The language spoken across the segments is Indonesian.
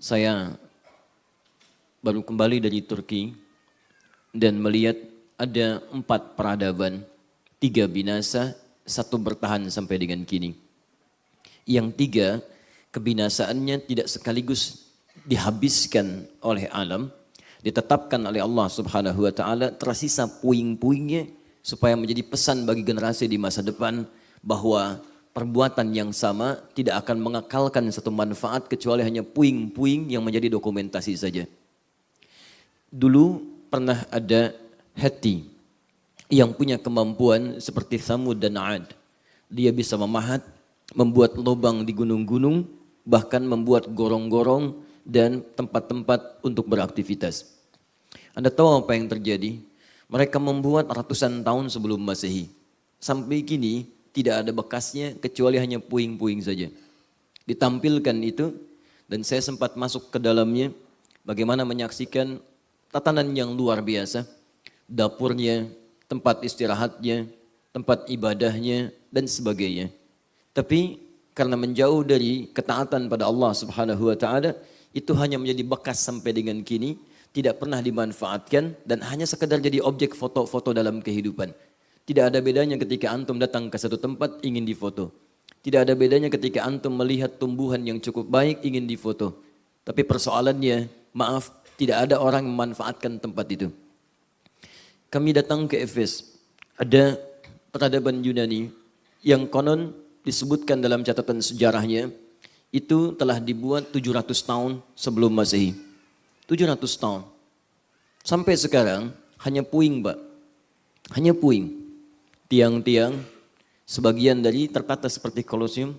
Saya baru kembali dari Turki dan melihat ada 4 peradaban, 3 binasa, 1 bertahan sampai dengan kini. Yang 3 kebinasaannya tidak sekaligus dihabiskan oleh alam, ditetapkan oleh Allah Subhanahu wa taala, tersisa puing-puingnya supaya menjadi pesan bagi generasi di masa depan bahwa perbuatan yang sama tidak akan mengekalkan satu manfaat kecuali hanya puing-puing yang menjadi dokumentasi saja. Dulu pernah ada Hatti yang punya kemampuan seperti Thamud dan Ad. Dia bisa memahat, membuat lubang di gunung-gunung, bahkan membuat gorong-gorong dan tempat-tempat untuk beraktivitas. Anda tahu apa yang terjadi? Mereka membuat ratusan tahun sebelum Masehi. Sampai kini tidak ada bekasnya kecuali hanya puing-puing saja. Ditampilkan itu dan saya sempat masuk ke dalamnya, bagaimana menyaksikan tatanan yang luar biasa. Dapurnya, tempat istirahatnya, tempat ibadahnya dan sebagainya. Tapi karena menjauh dari ketaatan pada Allah Subhanahu wa taala, itu hanya menjadi bekas sampai dengan kini, tidak pernah dimanfaatkan dan hanya sekedar jadi objek foto-foto dalam kehidupan. Tidak ada bedanya ketika antum datang ke satu tempat ingin difoto. Tidak ada bedanya ketika antum melihat tumbuhan yang cukup baik ingin difoto. Tapi persoalannya, maaf, tidak ada orang memanfaatkan tempat itu. Kami datang ke Efes, ada peradaban Yunani yang konon disebutkan dalam catatan sejarahnya, itu telah dibuat 700 tahun sebelum Masehi. 700 tahun. Sampai sekarang hanya puing, Pak. Hanya puing. Tiang-tiang, sebagian dari tertata seperti kolosium,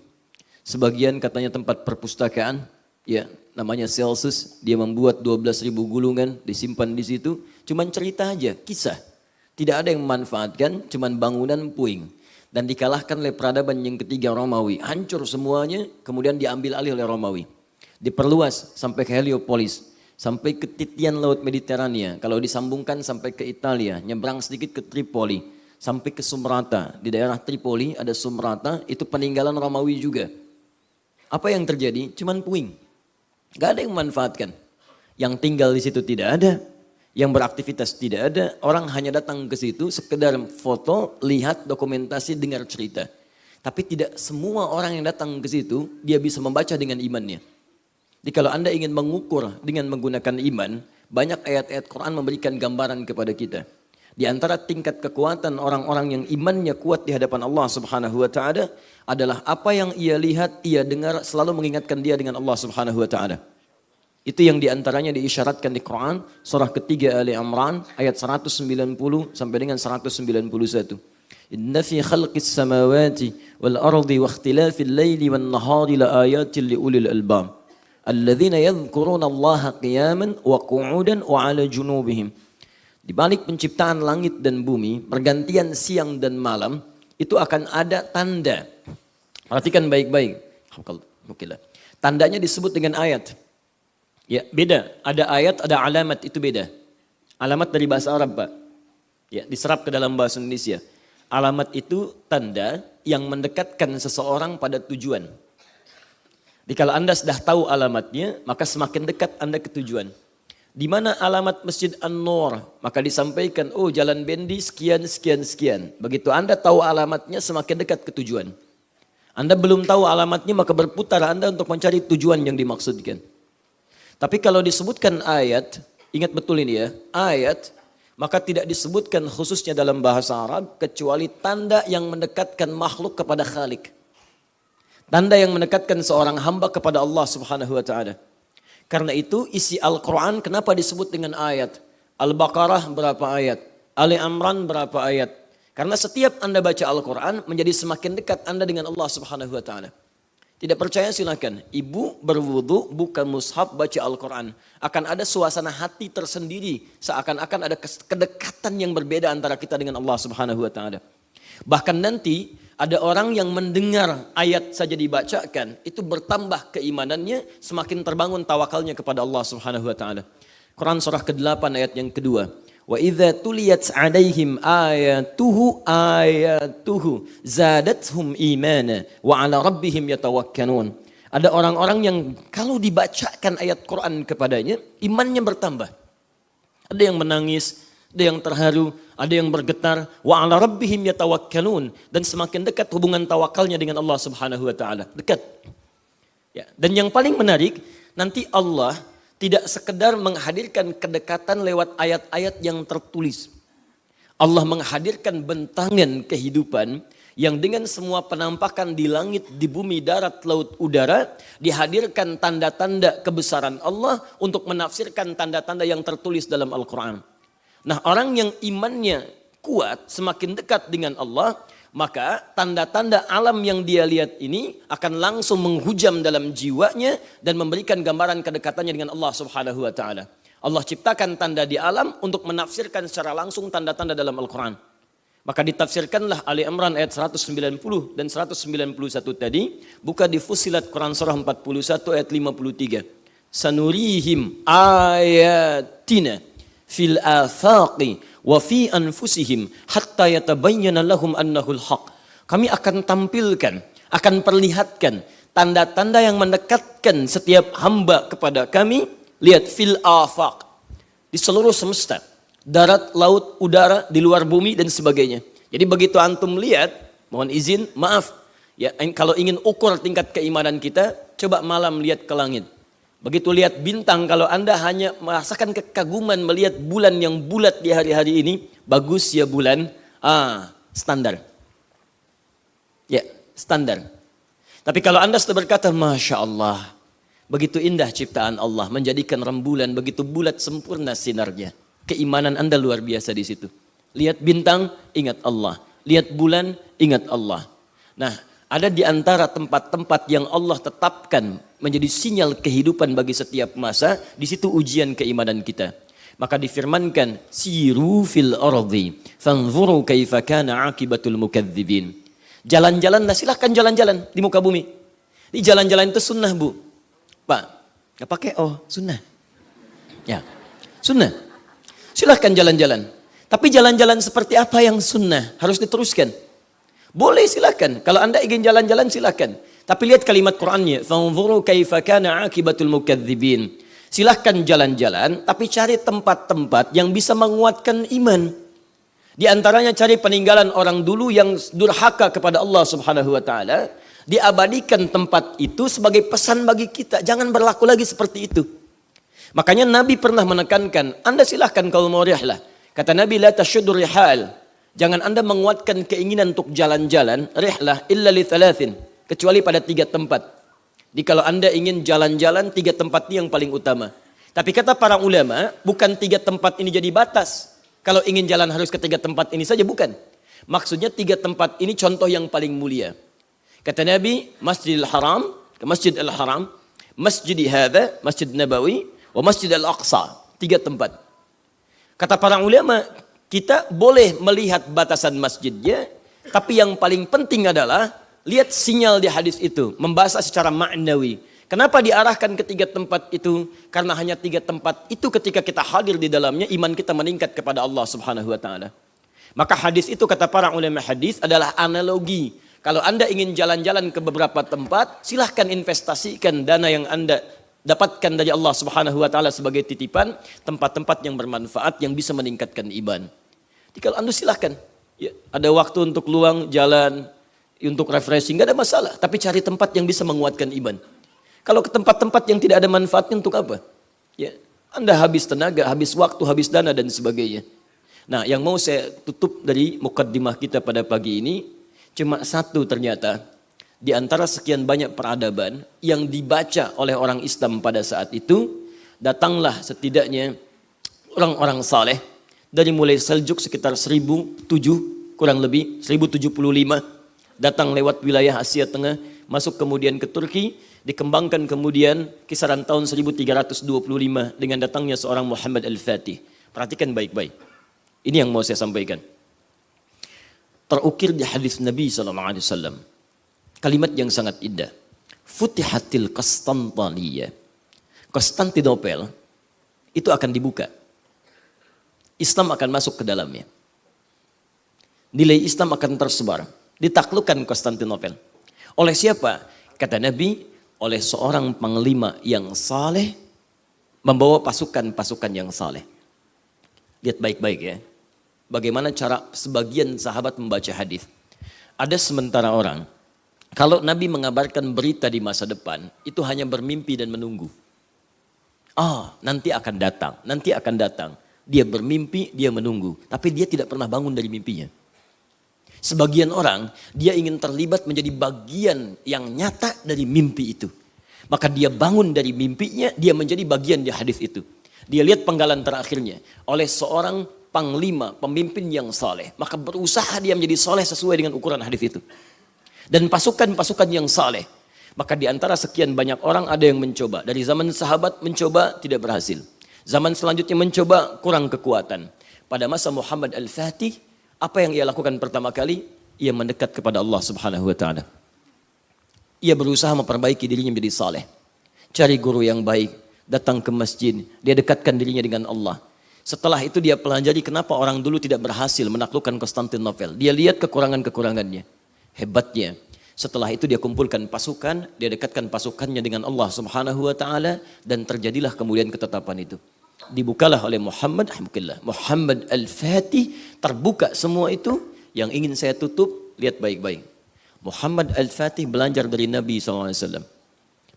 sebagian katanya tempat perpustakaan, ya namanya Celsus, dia membuat 12.000 gulungan, disimpan di situ, cuman cerita aja, kisah. Tidak ada yang memanfaatkan, cuman bangunan puing. Dan dikalahkan oleh peradaban yang ketiga Romawi, hancur semuanya, kemudian diambil alih oleh Romawi. Diperluas sampai ke Heliopolis, sampai ke titian Laut Mediterania, kalau disambungkan sampai ke Italia, nyebrang sedikit ke Tripoli, sampai ke Sumrata. Di daerah Tripoli ada Sumrata, itu peninggalan Romawi juga. Apa yang terjadi? Cuman puing. Gak ada yang memanfaatkan. Yang tinggal di situ tidak ada. Yang beraktivitas tidak ada. Orang hanya datang ke situ sekedar foto, lihat dokumentasi, dengar cerita. Tapi tidak semua orang yang datang ke situ dia bisa membaca dengan imannya. Jadi kalau Anda ingin mengukur dengan menggunakan iman, banyak ayat-ayat Quran memberikan gambaran kepada kita. Di antara tingkat kekuatan orang-orang yang imannya kuat di hadapan Allah Subhanahu wa taala adalah apa yang ia lihat, ia dengar selalu mengingatkan dia dengan Allah Subhanahu wa taala. Itu yang diantaranya diisyaratkan di Quran surah ketiga Ali Imran ayat 190 sampai dengan 191. Inna fi khalqis samawati wal ardi wa ikhtilafil laili wan nahari la ayatin li ulil albab alladzina yadhkuruna Allaha qiyaman wa qu'udan wa 'ala junubihim. Di balik penciptaan langit dan bumi, pergantian siang dan malam, itu akan ada tanda. Perhatikan baik-baik. Tandanya disebut dengan ayat. Ya, beda. Ada ayat, ada alamat, itu beda. Alamat dari bahasa Arab, Pak. Ya, diserap ke dalam bahasa Indonesia. Alamat itu tanda yang mendekatkan seseorang pada tujuan. Jadi kalau Anda sudah tahu alamatnya, maka semakin dekat Anda ke tujuan. Di mana alamat Masjid An-Nur, maka disampaikan, oh Jalan Bendi sekian, sekian, sekian. Begitu Anda tahu alamatnya, semakin dekat ke tujuan. Anda belum tahu alamatnya, maka berputar Anda untuk mencari tujuan yang dimaksudkan. Tapi kalau disebutkan ayat, ingat betul ini ya, ayat, maka tidak disebutkan khususnya dalam bahasa Arab, kecuali tanda yang mendekatkan makhluk kepada Khalik. Tanda yang mendekatkan seorang hamba kepada Allah Subhanahu wa ta'ala. Karena itu isi Al-Quran kenapa disebut dengan ayat? Al-Baqarah berapa ayat? Ali Imran berapa ayat? Karena setiap Anda baca Al-Quran menjadi semakin dekat Anda dengan Allah Subhanahu wa taala. Tidak percaya silakan. Ibu berwudu buka mushaf baca Al-Quran. Akan ada suasana hati tersendiri. Seakan-akan ada kedekatan yang berbeda antara kita dengan Allah Subhanahu wa taala. Bahkan nanti ada orang yang mendengar ayat saja dibacakan, itu bertambah keimanannya, semakin terbangun tawakalnya kepada Allah Subhanahu wa taala. Quran surah ke-8 ayat yang kedua. Wa idza tuliyat 'alaihim ayatuhu zadathum imana wa 'ala rabbihim yatawakkalun. Ada orang-orang yang kalau dibacakan ayat Quran kepadanya, imannya bertambah. Ada yang menangis, ada yang terharu, ada yang bergetar. Wa ala rabbihim yatawakkalun. Dan semakin dekat hubungan tawakalnya dengan Allah Subhanahu wa taala. Dekat. Ya, dan yang paling menarik, nanti Allah tidak sekedar menghadirkan kedekatan lewat ayat-ayat yang tertulis. Allah menghadirkan bentangan kehidupan yang dengan semua penampakan di langit, di bumi, darat, laut, udara, dihadirkan tanda-tanda kebesaran Allah untuk menafsirkan tanda-tanda yang tertulis dalam Al-Quran. Nah, orang yang imannya kuat, semakin dekat dengan Allah, maka tanda-tanda alam yang dia lihat ini akan langsung menghujam dalam jiwanya dan memberikan gambaran kedekatannya dengan Allah Subhanahu wa taala. Allah ciptakan tanda di alam untuk menafsirkan secara langsung tanda-tanda dalam Al-Quran. Maka ditafsirkanlah Ali Imran ayat 190 dan 191 tadi. Buka di Fussilat Quran surah 41 ayat 53. Sanurihim ayatina fil afaqi wa fi anfusihim hatta yatabayyana lahum annahul haq. Kami akan tampilkan, akan perlihatkan tanda-tanda yang mendekatkan setiap hamba kepada kami. Lihat fil afaq, di seluruh semesta, darat, laut, udara, di luar bumi dan sebagainya. Jadi begitu antum lihat, mohon izin, maaf, ya kalau ingin ukur tingkat keimanan kita, coba malam lihat ke langit. Begitu lihat bintang, kalau Anda hanya merasakan kekaguman melihat bulan yang bulat di hari-hari ini, bagus ya bulan, standar. Ya, standar. Tapi kalau Anda sudah berkata, Masya Allah, begitu indah ciptaan Allah, menjadikan rembulan begitu bulat sempurna sinarnya. Keimanan Anda luar biasa di situ. Lihat bintang, ingat Allah. Lihat bulan, ingat Allah. Nah, ada di antara tempat-tempat yang Allah tetapkan menjadi sinyal kehidupan bagi setiap masa, di situ ujian keimanan kita. Maka difirmankan, siru fil ardi, fanzuru kaifa kana akibatul mukadzibin. Jalan-jalanlah, silahkan jalan-jalan di muka bumi. Ini jalan-jalan itu sunnah, Bu. Pak, gak pakai sunnah. Ya, sunnah. Silahkan jalan-jalan. Tapi jalan-jalan seperti apa yang sunnah? Harus diteruskan. Boleh silahkan. Kalau Anda ingin jalan-jalan silahkan. Tapi lihat kalimat Qur'annya. Fanzuru kaifa kana akibatul mukadzibin. Silahkan jalan-jalan, tapi cari tempat-tempat yang bisa menguatkan iman. Di antaranya cari peninggalan orang dulu yang durhaka kepada Allah Subhanahu wa taala. Diabadikan tempat itu sebagai pesan bagi kita. Jangan berlaku lagi seperti itu. Makanya Nabi pernah menekankan, Anda silahkan kalau mau rihlah. Kata Nabi, la tasyuddur rihal. Jangan Anda menguatkan keinginan untuk jalan-jalan, rihlah illa li thalathin. Kecuali pada 3 tempat. Jadi kalau Anda ingin jalan-jalan, 3 tempat ini yang paling utama. Tapi kata para ulama, bukan 3 tempat ini jadi batas. Kalau ingin jalan harus ke 3 tempat ini saja, bukan. Maksudnya 3 tempat ini contoh yang paling mulia. Kata Nabi, Masjidil Haram, ke Masjid Al-Haram, Masjid hadza, Masjid Nabawi, wa Masjid Al-Aqsa. 3 tempat. Kata para ulama, kita boleh melihat batasan masjidnya, tapi yang paling penting adalah lihat sinyal di hadis itu, membahas secara ma'nawi. Kenapa diarahkan ke 3 tempat itu? Karena hanya 3 tempat itu ketika kita hadir di dalamnya, iman kita meningkat kepada Allah Subhanahu wa taala. Maka hadis itu kata para ulama hadis adalah analogi. Kalau Anda ingin jalan-jalan ke beberapa tempat, silahkan investasikan dana yang Anda dapatkan dari Allah Subhanahu wa taala sebagai titipan, tempat-tempat yang bermanfaat yang bisa meningkatkan iman. Jadi kalau Anda silahkan, ya, ada waktu untuk luang jalan, untuk refreshing, enggak ada masalah, tapi cari tempat yang bisa menguatkan iman. Kalau ke tempat-tempat yang tidak ada manfaatnya untuk apa? Ya, Anda habis tenaga, habis waktu, habis dana dan sebagainya. Nah, yang mau saya tutup dari mukaddimah kita pada pagi ini cuma satu ternyata. Di antara sekian banyak peradaban yang dibaca oleh orang Islam pada saat itu, datanglah setidaknya orang-orang saleh dari mulai Seljuk sekitar 1007 kurang lebih 1075 datang lewat wilayah Asia Tengah, masuk kemudian ke Turki, dikembangkan kemudian kisaran tahun 1325 dengan datangnya seorang Muhammad Al-Fatih. Perhatikan baik-baik. Ini yang mau saya sampaikan. Terukir di hadis Nabi SAW. Kalimat yang sangat indah. Futihatil Konstantiniyah. Konstantinopel itu akan dibuka. Islam akan masuk ke dalamnya. Nilai Islam akan tersebar. Ditaklukkan Konstantinopel. Oleh siapa? Kata Nabi, oleh seorang panglima yang saleh, membawa pasukan-pasukan yang saleh. Lihat baik-baik ya. Bagaimana cara sebagian sahabat membaca hadis. Ada sementara orang, kalau Nabi mengabarkan berita di masa depan, itu hanya bermimpi dan menunggu. Nanti akan datang, nanti akan datang. Dia bermimpi, dia menunggu. Tapi dia tidak pernah bangun dari mimpinya. Sebagian orang, dia ingin terlibat menjadi bagian yang nyata dari mimpi itu. Maka dia bangun dari mimpinya, dia menjadi bagian di hadis itu. Dia lihat penggalan terakhirnya oleh seorang panglima, pemimpin yang saleh. Maka berusaha dia menjadi saleh sesuai dengan ukuran hadis itu. Dan pasukan-pasukan yang saleh. Maka di antara sekian banyak orang ada yang mencoba. Dari zaman sahabat mencoba tidak berhasil. Zaman selanjutnya mencoba kurang kekuatan. Pada masa Muhammad Al-Fatih, apa yang ia lakukan pertama kali? Ia mendekat kepada Allah Subhanahu wa taala. Ia berusaha memperbaiki dirinya menjadi saleh. Cari guru yang baik, datang ke masjid, dia dekatkan dirinya dengan Allah. Setelah itu dia pelajari kenapa orang dulu tidak berhasil menaklukkan Konstantinopel. Dia lihat kekurangan-kekurangannya. Hebatnya. Setelah itu dia kumpulkan pasukan, dia dekatkan pasukannya dengan Allah Subhanahu wa taala dan terjadilah kemudian ketetapan itu. Dibukalah oleh Muhammad Al-Fatih, terbuka semua itu. Yang ingin saya tutup, lihat baik-baik. Muhammad Al-Fatih belajar dari Nabi SAW.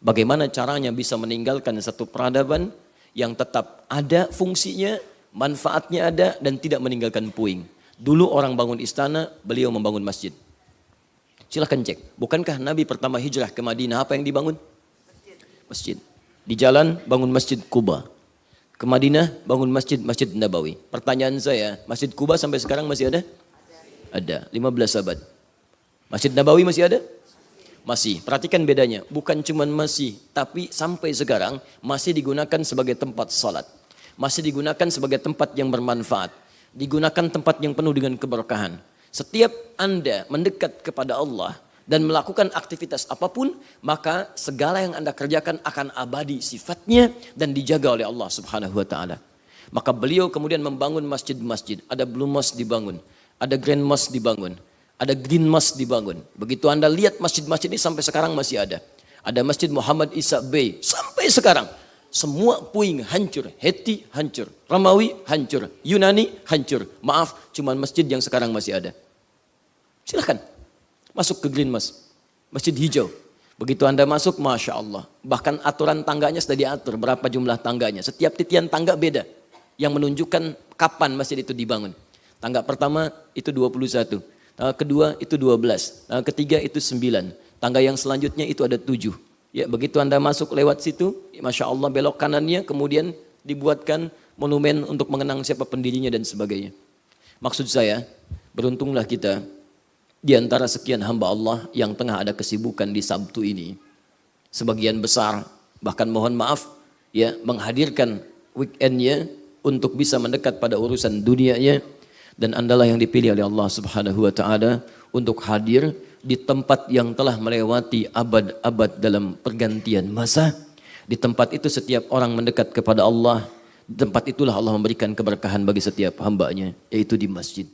Bagaimana caranya bisa meninggalkan satu peradaban yang tetap ada fungsinya, manfaatnya ada, dan tidak meninggalkan puing. Dulu orang bangun istana, beliau membangun masjid. Silahkan cek, bukankah Nabi pertama hijrah ke Madinah, apa yang dibangun? Masjid. Di jalan bangun Masjid Quba. Ke Madinah bangun Masjid Nabawi. Pertanyaan saya, Masjid Quba sampai sekarang masih ada? Ada, 15 abad. Masjid Nabawi masih ada? Masih. Perhatikan bedanya, bukan cuma masih, tapi sampai sekarang masih digunakan sebagai tempat salat. Masih digunakan sebagai tempat yang bermanfaat. Digunakan tempat yang penuh dengan keberkahan. Setiap Anda mendekat kepada Allah dan melakukan aktivitas apapun, maka segala yang Anda kerjakan akan abadi sifatnya dan dijaga oleh Allah Subhanahu wa taala. Maka beliau kemudian membangun masjid-masjid. Ada Blue Mosque dibangun, ada Grand Mosque dibangun, ada Green Mosque dibangun. Begitu Anda lihat masjid-masjid ini sampai sekarang masih ada. Ada Masjid Muhammad Isa Bey sampai sekarang. Semua puing hancur, Heti hancur, Romawi hancur, Yunani hancur. Maaf, cuma masjid yang sekarang masih ada. Silahkan masuk ke Green Mosque, masjid hijau. Begitu Anda masuk, Masya Allah. Bahkan aturan tangganya sudah diatur, berapa jumlah tangganya. Setiap titian tangga beda, yang menunjukkan kapan masjid itu dibangun. Tangga pertama itu 21, tangga kedua itu 12, tangga ketiga itu 9, tangga yang selanjutnya itu ada 7. Ya, begitu Anda masuk lewat situ, Masya Allah belok kanannya, kemudian dibuatkan monumen untuk mengenang siapa pendirinya dan sebagainya. Maksud saya, beruntunglah kita di antara sekian hamba Allah yang tengah ada kesibukan di Sabtu ini. Sebagian besar, bahkan mohon maaf, ya, menghadirkan weekendnya untuk bisa mendekat pada urusan dunianya. Dan Andalah yang dipilih oleh Allah Subhanahu wa taala untuk hadir di tempat yang telah melewati abad-abad dalam pergantian masa. Di tempat itu setiap orang mendekat kepada Allah. Di tempat itulah Allah memberikan keberkahan bagi setiap hambanya, yaitu di masjid.